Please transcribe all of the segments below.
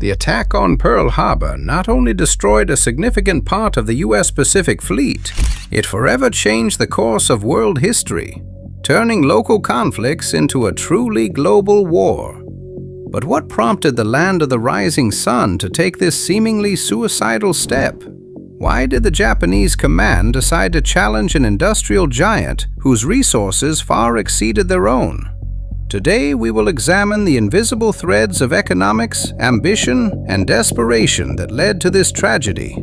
The attack on Pearl Harbor not only destroyed a significant part of the U.S. Pacific Fleet, it forever changed the course of world history, turning local conflicts into a truly global war. But what prompted the Land of the Rising Sun to take this seemingly suicidal step? Why did the Japanese command decide to challenge an industrial giant whose resources far exceeded their own? Today, we will examine the invisible threads of economics, ambition, and desperation that led to this tragedy.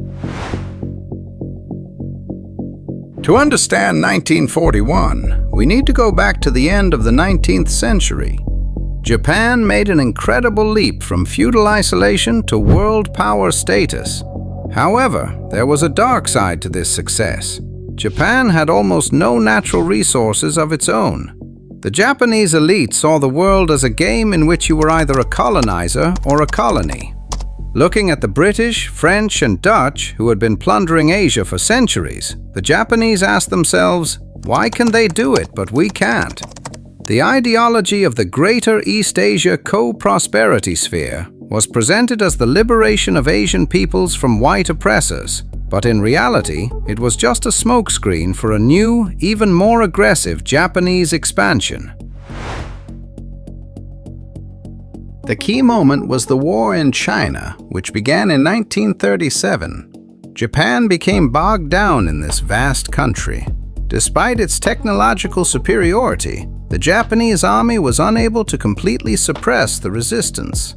To understand 1941, we need to go back to the end of the 19th century. Japan made an incredible leap from feudal isolation to world power status. However, there was a dark side to this success. Japan had almost no natural resources of its own. The Japanese elite saw the world as a game in which you were either a colonizer or a colony. Looking at the British, French, and Dutch, who had been plundering Asia for centuries, the Japanese asked themselves, why can they do it but we can't? The ideology of the Greater East Asia Co-Prosperity Sphere was presented as the liberation of Asian peoples from white oppressors, but in reality, it was just a smokescreen for a new, even more aggressive Japanese expansion. The key moment was the war in China, which began in 1937. Japan became bogged down in this vast country. Despite its technological superiority, the Japanese army was unable to completely suppress the resistance.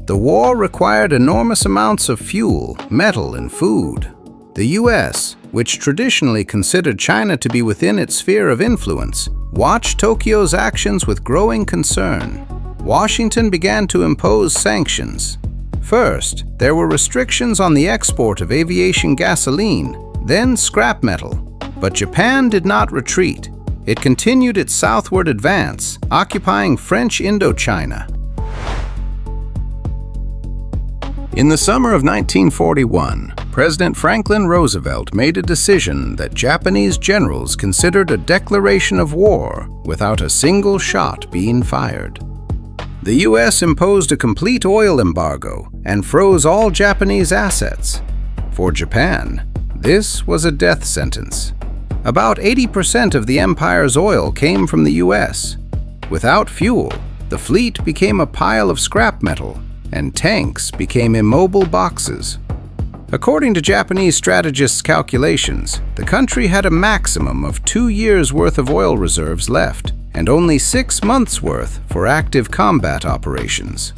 The war required enormous amounts of fuel, metal, and food. The US, which traditionally considered China to be within its sphere of influence, watched Tokyo's actions with growing concern. Washington began to impose sanctions. First, there were restrictions on the export of aviation gasoline, then scrap metal. But Japan did not retreat. It continued its southward advance, occupying French Indochina. In the summer of 1941, President Franklin Roosevelt made a decision that Japanese generals considered a declaration of war without a single shot being fired. The U.S. imposed a complete oil embargo and froze all Japanese assets. For Japan, this was a death sentence. About 80% of the empire's oil came from the U.S. Without fuel, the fleet became a pile of scrap metal, and tanks became immobile boxes. According to Japanese strategists' calculations, the country had a maximum of 2 years' worth of oil reserves left, and only 6 months' worth for active combat operations.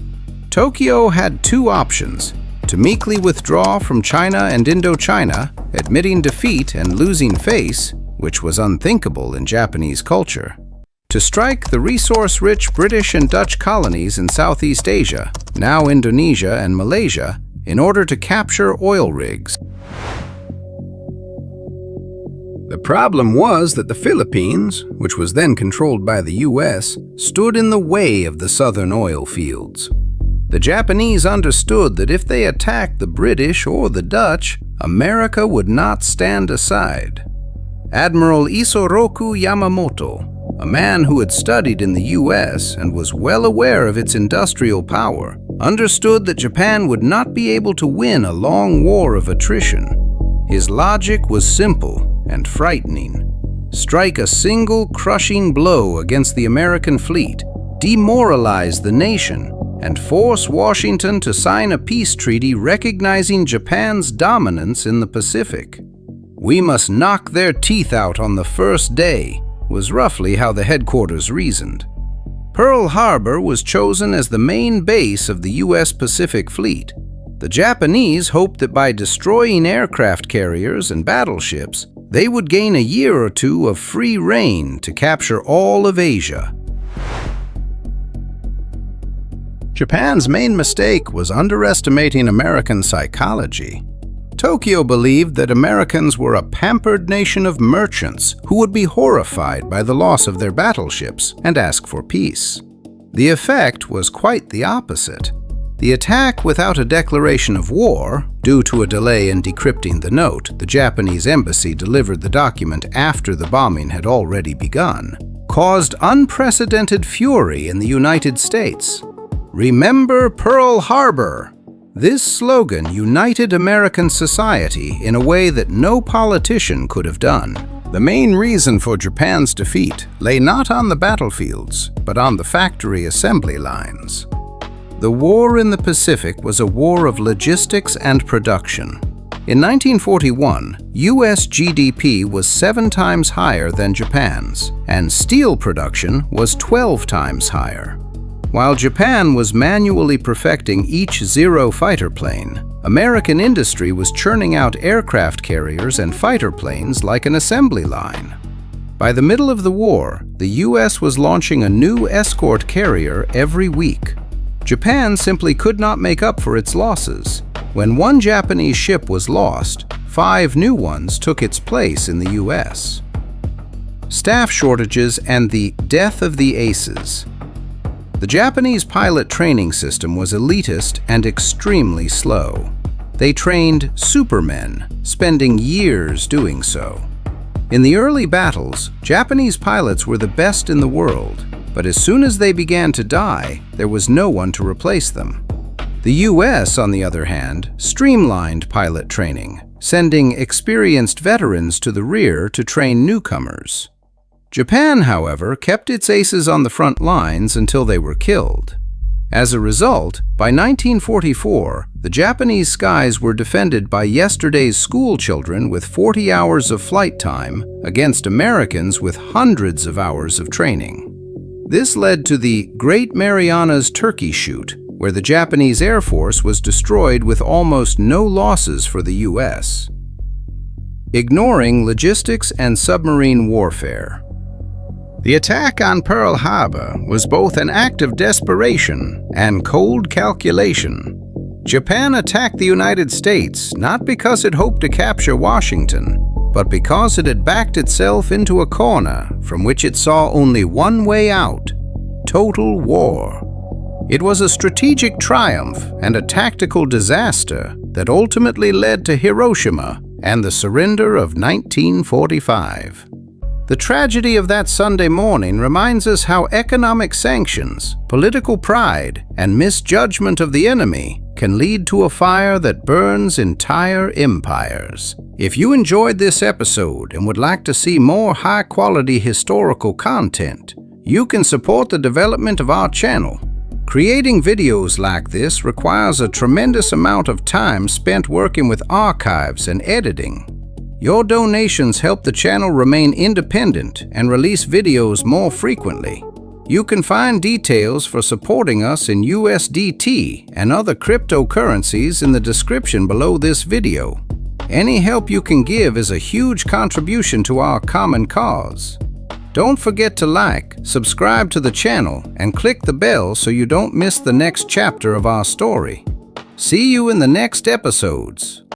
Tokyo had two options: to meekly withdraw from China and Indochina, admitting defeat and losing face, which was unthinkable in Japanese culture; to strike the resource-rich British and Dutch colonies in Southeast Asia, now Indonesia and Malaysia, in order to capture oil rigs. The problem was that the Philippines, which was then controlled by the US, stood in the way of the southern oil fields. The Japanese understood that if they attacked the British or the Dutch, America would not stand aside. Admiral Isoroku Yamamoto, a man who had studied in the US and was well aware of its industrial power, understood that Japan would not be able to win a long war of attrition. His logic was simple and frightening. Strike a single crushing blow against the American fleet, demoralize the nation, and force Washington to sign a peace treaty recognizing Japan's dominance in the Pacific. "We must knock their teeth out on the first day," was roughly how the headquarters reasoned. Pearl Harbor was chosen as the main base of the U.S. Pacific Fleet. The Japanese hoped that by destroying aircraft carriers and battleships, they would gain a year or two of free rein to capture all of Asia. Japan's main mistake was underestimating American psychology. Tokyo believed that Americans were a pampered nation of merchants who would be horrified by the loss of their battleships and ask for peace. The effect was quite the opposite. The attack without a declaration of war, due to a delay in decrypting the note, the Japanese embassy delivered the document after the bombing had already begun, caused unprecedented fury in the United States. "Remember Pearl Harbor," This slogan united American society in a way that no politician could have done. The main reason for Japan's defeat lay not on the battlefields, but on the factory assembly lines. The war in the Pacific was a war of logistics and production. In 1941, U.S. GDP was 7 times higher than Japan's, and steel production was 12 times higher. While Japan was manually perfecting each Zero fighter plane, American industry was churning out aircraft carriers and fighter planes like an assembly line. By the middle of the war, the U.S. was launching a new escort carrier every week. Japan simply could not make up for its losses. When one Japanese ship was lost, 5 new ones took its place in the U.S. Staff shortages and the death of the aces. The Japanese pilot training system was elitist and extremely slow. They trained supermen, spending years doing so. In the early battles, Japanese pilots were the best in the world, but as soon as they began to die, there was no one to replace them. The U.S., on the other hand, streamlined pilot training, sending experienced veterans to the rear to train newcomers. Japan, however, kept its aces on the front lines until they were killed. As a result, by 1944, the Japanese skies were defended by yesterday's school children with 40 hours of flight time against Americans with hundreds of hours of training. This led to the Great Marianas Turkey Shoot, where the Japanese Air Force was destroyed with almost no losses for the U.S. Ignoring logistics and submarine warfare. The attack on Pearl Harbor was both an act of desperation and cold calculation. Japan attacked the United States not because it hoped to capture Washington, but because it had backed itself into a corner from which it saw only one way out: total war. It was a strategic triumph and a tactical disaster that ultimately led to Hiroshima and the surrender of 1945. The tragedy of that Sunday morning reminds us how economic sanctions, political pride, and misjudgment of the enemy can lead to a fire that burns entire empires. If you enjoyed this episode and would like to see more high-quality historical content, you can support the development of our channel. Creating videos like this requires a tremendous amount of time spent working with archives and editing. Your donations help the channel remain independent and release videos more frequently. You can find details for supporting us in USDT and other cryptocurrencies in the description below this video. Any help you can give is a huge contribution to our common cause. Don't forget to like, subscribe to the channel, and click the bell so you don't miss the next chapter of our story. See you in the next episodes.